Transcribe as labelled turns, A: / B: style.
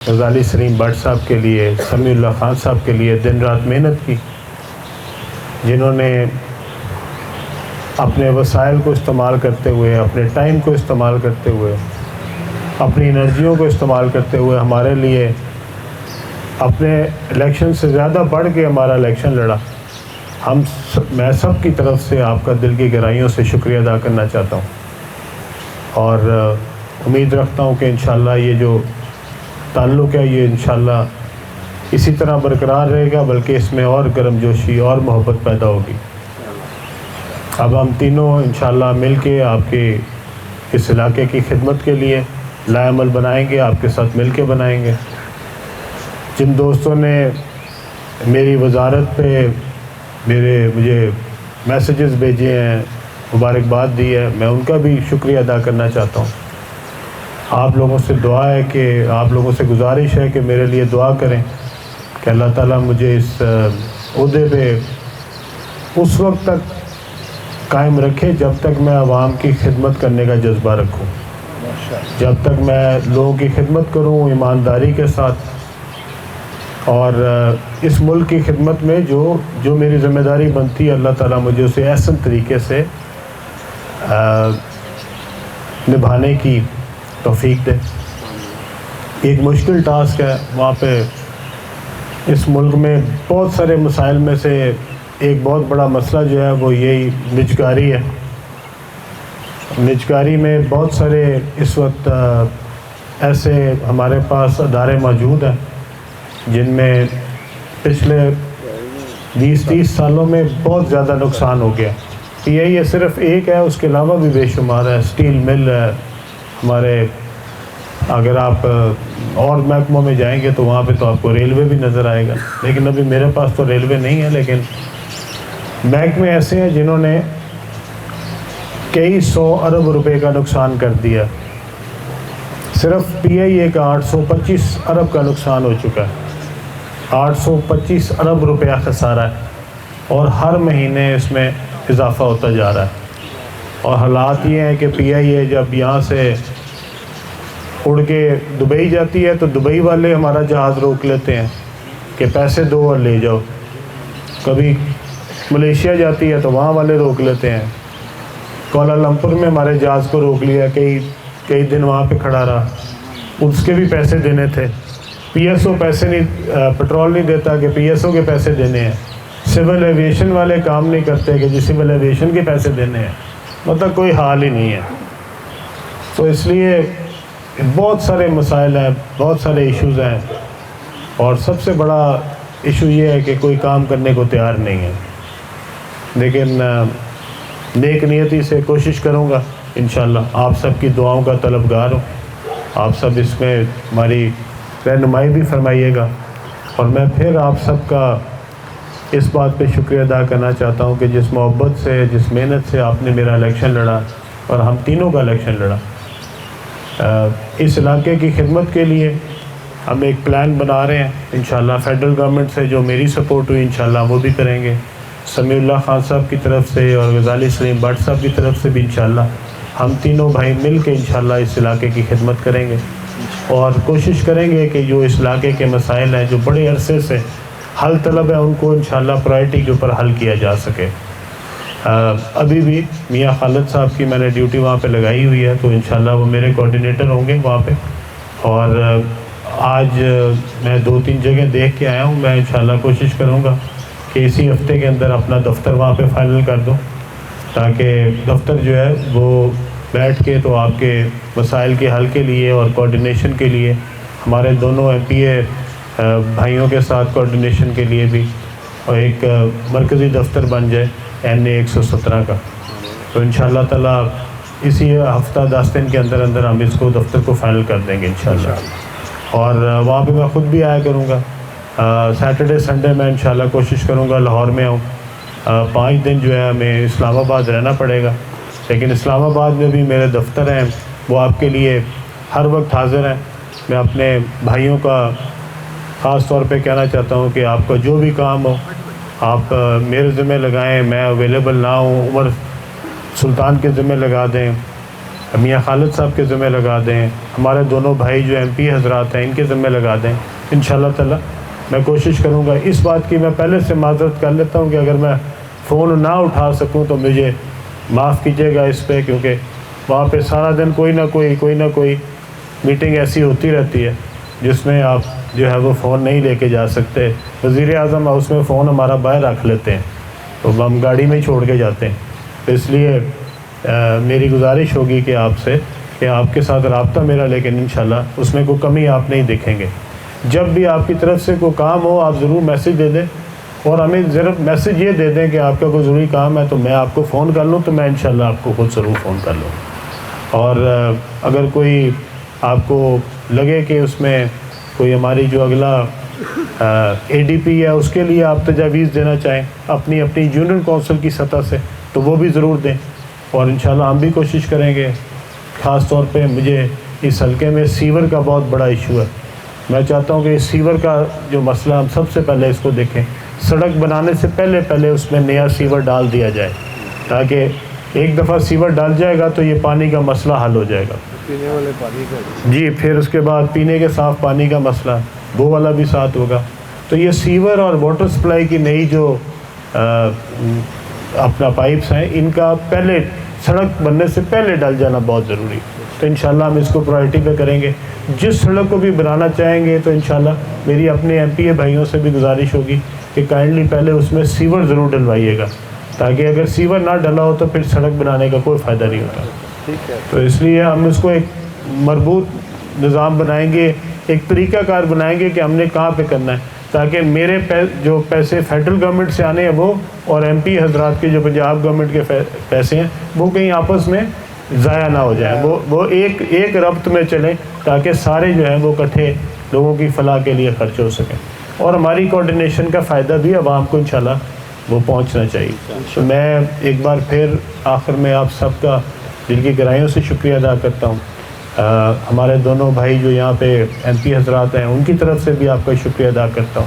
A: غزالی سلیم but صاحب کے لیے، سمیع اللہ خان صاحب کے لیے دن رات محنت کی، جنہوں نے اپنے وسائل کو استعمال کرتے ہوئے، اپنے ٹائم کو استعمال کرتے ہوئے، اپنی انرجیوں کو استعمال کرتے ہوئے ہمارے لیے اپنے الیکشن سے زیادہ بڑھ کے ہمارا الیکشن لڑا۔ میں سب کی طرف سے آپ کا دل کی گہرائیوں سے شکریہ ادا کرنا چاہتا ہوں، اور امید رکھتا ہوں کہ انشاءاللہ یہ جو تعلق ہے یہ انشاءاللہ اسی طرح برقرار رہے گا، بلکہ اس میں اور گرم جوشی اور محبت پیدا ہوگی۔ اب ہم تینوں انشاءاللہ مل کے آپ کے اس علاقے کی خدمت کے لیے لائے عمل بنائیں گے، آپ کے ساتھ مل کے بنائیں گے۔ جن دوستوں نے میری وزارت پہ مجھے میسیجز بھیجے ہیں، مبارکباد دی ہے، میں ان کا بھی شکریہ ادا کرنا چاہتا ہوں۔ آپ لوگوں سے دعا ہے کہ آپ لوگوں سے گزارش ہے کہ میرے لیے دعا کریں کہ اللہ تعالیٰ مجھے اس عہدے پہ اس وقت تک قائم رکھے جب تک میں عوام کی خدمت کرنے کا جذبہ رکھوں، جب تک میں لوگوں کی خدمت کروں ایمانداری کے ساتھ، اور اس ملک کی خدمت میں جو میری ذمہ داری بنتی ہے اللہ تعالیٰ مجھے اسے احسن طریقے سے نبھانے کی توفیق دے۔ ایک مشکل ٹاسک ہے وہاں پہ، اس ملک میں بہت سارے مسائل میں سے ایک بہت بڑا مسئلہ جو ہے وہ یہی نجکاری ہے۔ نجکاری میں بہت سارے اس وقت ایسے ہمارے پاس ادارے موجود ہیں جن میں پچھلے 20-30 سالوں میں بہت زیادہ نقصان ہو گیا۔ یہ صرف ایک ہے، اس کے علاوہ بھی بے شمار ہے۔ اسٹیل مل ہے ہمارے، اگر آپ اور محکموں میں جائیں گے تو وہاں پہ تو آپ کو ریلوے بھی نظر آئے گا، لیکن ابھی میرے پاس تو ریلوے نہیں ہے، لیکن محکمے ایسے ہیں جنہوں نے کئی 100 ارب روپے کا نقصان کر دیا۔ صرف PIA کا 825 ارب کا نقصان ہو چکا ہے، 825 ارب روپیہ خسارہ ہے، اور ہر مہینے اس میں اضافہ ہوتا جا رہا ہے۔ اور حالات یہ ہیں کہ PIA جب یہاں سے اڑ کے دبئی جاتی ہے تو دبئی والے ہمارا جہاز روک لیتے ہیں کہ پیسے دو اور لے جاؤ۔ کبھی ملیشیا جاتی ہے تو وہاں والے روک لیتے ہیں۔ کوالالمپور میں ہمارے جہاز کو روک لیا، کئی دن وہاں پہ کھڑا رہا، اس کے بھی پیسے دینے تھے۔ PSO پیسے نہیں، پیٹرول نہیں دیتا کہ PSO کے پیسے دینے ہیں۔ سول ایویشن والے کام نہیں کرتے کہ جی سول ایویشن کے پیسے دینے ہیں، مطلب کوئی حال ہی نہیں ہے۔ تو اس لیے بہت سارے مسائل ہیں، بہت سارے ایشوز ہیں، اور سب سے بڑا ایشو یہ ہے کہ کوئی کام کرنے کو تیار نہیں ہے۔ لیکن نیک نیتی سے کوشش کروں گا انشاءاللہ، آپ سب کی دعاؤں کا طلبگار ہوں، آپ سب اس میں ہماری رہنمائی بھی فرمائیے گا۔ اور میں پھر آپ سب کا اس بات پہ شکریہ ادا کرنا چاہتا ہوں کہ جس محبت سے، جس محنت سے آپ نے میرا الیکشن لڑا اور ہم تینوں کا الیکشن لڑا، اس علاقے کی خدمت کے لیے ہم ایک پلان بنا رہے ہیں انشاءاللہ۔ فیڈرل گورنمنٹ سے جو میری سپورٹ ہوئی انشاءاللہ وہ بھی کریں گے، سمیع اللہ خان صاحب کی طرف سے اور غزالی سلیم بٹ صاحب کی طرف سے بھی انشاءاللہ ہم تینوں بھائی مل کے انشاءاللہ اس علاقے کی خدمت کریں گے، اور کوشش کریں گے کہ جو اس علاقے کے مسائل ہیں جو بڑے عرصے سے حل طلب ہے ان کو انشاءاللہ پرائرٹی کے اوپر حل کیا جا سکے۔ ابھی بھی میاں خالد صاحب کی میں نے ڈیوٹی وہاں پہ لگائی ہوئی ہے، تو انشاءاللہ وہ میرے کوآرڈینیٹر ہوں گے وہاں پہ، اور آج میں 2-3 جگہ دیکھ کے آیا ہوں۔ میں انشاءاللہ کوشش کروں گا کہ اسی ہفتے کے اندر اپنا دفتر وہاں پہ فائنل کر دوں، تاکہ دفتر جو ہے وہ بیٹھ کے تو آپ کے مسائل کے حل کے لیے اور کوآرڈینیشن کے لیے، ہمارے دونوں MPA بھائیوں کے ساتھ کوآرڈینیشن کے لیے بھی، اور ایک مرکزی دفتر بن جائے NA 117 کا، تو انشاءاللہ تعالیٰ اسی ہفتہ 10 دن کے اندر اندر ہم اس کو دفتر کو فائنل کر دیں گے انشاءاللہ۔ اور وہاں پہ میں خود بھی آیا کروں گا، سیٹرڈے سنڈے میں انشاءاللہ کوشش کروں گا لاہور میں آؤں۔ 5 دن جو ہے ہمیں اسلام آباد رہنا پڑے گا، لیکن اسلام آباد میں بھی میرے دفتر ہیں، وہ آپ کے لیے ہر وقت حاضر ہیں۔ میں اپنے بھائیوں کا خاص طور پہ کہنا چاہتا ہوں کہ آپ کا جو بھی کام ہو آپ میرے ذمہ لگائیں، میں اویلیبل نہ ہوں، عمر سلطان کے ذمہ لگا دیں، میاں خالد صاحب کے ذمہ لگا دیں، ہمارے دونوں بھائی جو ایم پی حضرات ہیں ان کے ذمہ لگا دیں، انشاءاللہ تعالی میں کوشش کروں گا۔ اس بات کی میں پہلے سے معذرت کر لیتا ہوں کہ اگر میں فون نہ اٹھا سکوں تو مجھے معاف کیجیے گا اس پہ، کیونکہ وہاں پہ سارا دن کوئی نہ کوئی میٹنگ ایسی ہوتی رہتی ہے جس میں آپ جو ہے وہ فون نہیں لے کے جا سکتے۔ وزیر اعظم اس میں فون ہمارا باہر رکھ لیتے ہیں تو ہم گاڑی میں ہی چھوڑ کے جاتے ہیں، تو اس لیے میری گزارش ہوگی کہ آپ سے کہ آپ کے ساتھ رابطہ میرا، لیکن انشاءاللہ اس میں کوئی کمی آپ نہیں دیکھیں گے۔ جب بھی آپ کی طرف سے کوئی کام ہو آپ ضرور میسیج دے دیں، اور ہمیں صرف میسیج یہ دے دیں کہ آپ کا کوئی ضروری کام ہے تو میں آپ کو فون کر لوں، تو میں انشاءاللہ آپ کو خود ضرور فون کر لوں۔ اور اگر کوئی آپ کو لگے کہ اس میں کوئی ہماری جو اگلا اے ڈی پی ہے اس کے لیے آپ تجاویز دینا چاہیں اپنی یونین کونسل کی سطح سے، تو وہ بھی ضرور دیں، اور انشاءاللہ ہم بھی کوشش کریں گے۔ خاص طور پہ مجھے اس حلقے میں سیور کا بہت بڑا ایشو ہے، میں چاہتا ہوں کہ اس سیور کا جو مسئلہ ہم سب سے پہلے اس کو دیکھیں، سڑک بنانے سے پہلے اس میں نیا سیور ڈال دیا جائے، تاکہ ایک دفعہ سیور ڈال جائے گا تو یہ پانی کا مسئلہ حل ہو جائے گا۔
B: پینے والے پانی کا
A: جی، پھر اس کے بعد پینے کے صاف پانی کا مسئلہ وہ والا بھی ساتھ ہوگا۔ تو یہ سیور اور واٹر سپلائی کی نئی جو اپنا پائپس ہیں، ان کا پہلے سڑک بننے سے پہلے ڈل جانا بہت ضروری، تو انشاءاللہ ہم اس کو پرائرٹی پہ کریں گے۔ جس سڑک کو بھی بنانا چاہیں گے تو انشاءاللہ میری اپنے ایم پی اے بھائیوں سے بھی گزارش ہوگی کہ کائنڈلی پہلے اس میں سیور ضرور ڈلوائیے گا، تاکہ اگر سیور نہ ڈلا ہو تو پھر سڑک بنانے کا کوئی فائدہ نہیں ہوتا۔
B: ٹھیک ہے،
A: تو اس لیے ہم اس کو ایک مربوط نظام بنائیں گے، ایک طریقہ کار بنائیں گے کہ ہم نے کہاں پہ کرنا ہے، تاکہ میرے جو پیسے فیڈرل گورنمنٹ سے آنے ہیں وہ، اور ایم پی حضرات کے جو پنجاب گورنمنٹ کے پیسے ہیں وہ کہیں آپس میں ضائع نہ ہو جائیں، وہ ایک ربط میں چلیں، تاکہ سارے جو ہیں وہ اکٹھے لوگوں کی فلاح کے لیے خرچ ہو سکیں، اور ہماری کوارڈینیشن کا فائدہ بھی عوام کو انشاءاللہ وہ پہنچنا چاہیے۔ تو میں ایک بار پھر آخر میں آپ سب کا دل کی گہرائیوں سے شکریہ ادا کرتا ہوں۔ ہمارے دونوں بھائی جو یہاں پہ ایم پی حضرات ہیں ان کی طرف سے بھی آپ کا شکریہ ادا کرتا ہوں۔